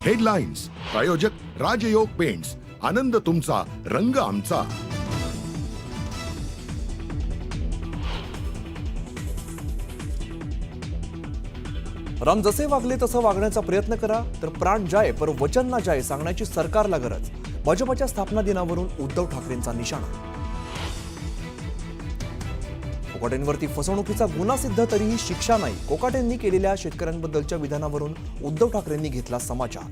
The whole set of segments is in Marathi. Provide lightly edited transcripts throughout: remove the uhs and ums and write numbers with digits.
हेडलाईन्स प्रायोजक राजयोग पेंट्स, आनंद तुमचा, रंग आमचा. राम जसे वागले तसं वागण्याचा प्रयत्न करा, तर प्राण जाय पर वचन ना जाय सांगण्याची सरकारला गरज. भाजपच्या स्थापना दिनावरून उद्धव ठाकरेंचा निशाणा. कोकाटेंवरती फसवणुकीचा गुन्हा सिद्ध तरीही शिक्षा नाही. कोकाटेंनी केलेल्या शेतकऱ्यांबद्दलच्या विधानावरून उद्धव ठाकरेंनी घेतला समाचार.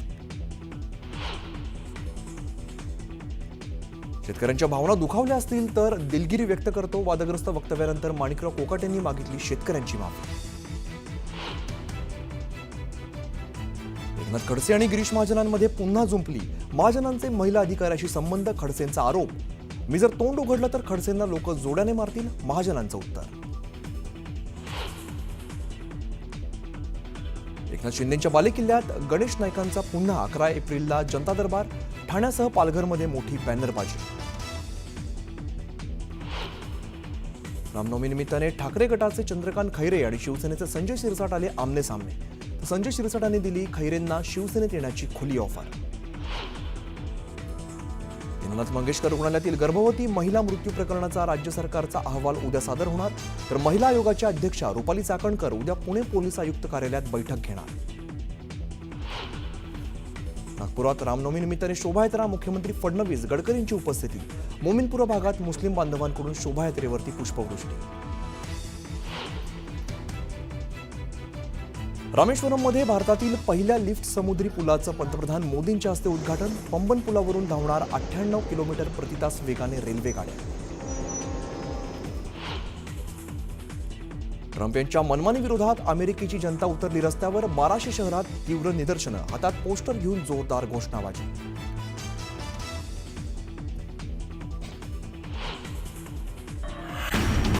शेतकऱ्यांच्या भावना दुखावल्या असतील तर दिलगिरी व्यक्त करतो. वादग्रस्त वक्तव्यानंतर माणिकराव कोकाटेंनी मागितली शेतकऱ्यांची माफी. एकनाथ खडसे आणि गिरीश महाजनांमध्ये पुन्हा जुंपली. महाजनांचे महिला अधिकाऱ्याशी संबंध, खडसेंचा आरोप. मी जर तोंड उघडलं तर खडसेंना लोक जोड्याने मारतील, महाजनांचं उत्तर. एकनाथ शिंदेच्या बालेकिल्ल्यात गणेश नाईकांचा पुन्हा 11 एप्रिलला जनता दरबार. ठाण्यासह पालघरमध्ये मोठी बॅनरबाजी. रामनवमी निमित्ताने ठाकरे गटाचे चंद्रकांत खैरे आणि शिवसेनेचे संजय शिरसाट आले आमने सामने. संजय शिरसाटांनी दिली खैरेंना शिवसेनेत येण्याची खुली ऑफर. दीनानाथ मंगेशकर रुग्णालयातील गर्भवती महिला मृत्यू प्रकरणाचा राज्य सरकारचा अहवाल उद्या सादर होणार. तर महिला आयोगाच्या अध्यक्षा रुपाली चाकणकर उद्या पुणे पोलीस आयुक्त कार्यालयात बैठक घेणार. नागपुरात रामनवमी निमित्ताने शोभायात्रा. मुख्यमंत्री फडणवीस, गडकरींची उपस्थिती. मोमीनपुरा भागात मुस्लिम बांधवांकडून शोभायात्रेवरती पुष्पवृष्टी. रामेश्वरममध्ये भारतातील पहिल्या लिफ्ट समुद्री पुलाचं पंतप्रधान मोदींच्या हस्ते उद्घाटन. पंबन पुलावरून धावणार 98 किलोमीटर प्रति तास वेगाने रेल्वे गाड्या. ट्रम्प यांच्या मनमानी विरोधात अमेरिकेची जनता उतरली रस्त्यावर. 1200 शहरात तीव्र निदर्शनं. हातात पोस्टर घेऊन जोरदार घोषणाबाजी.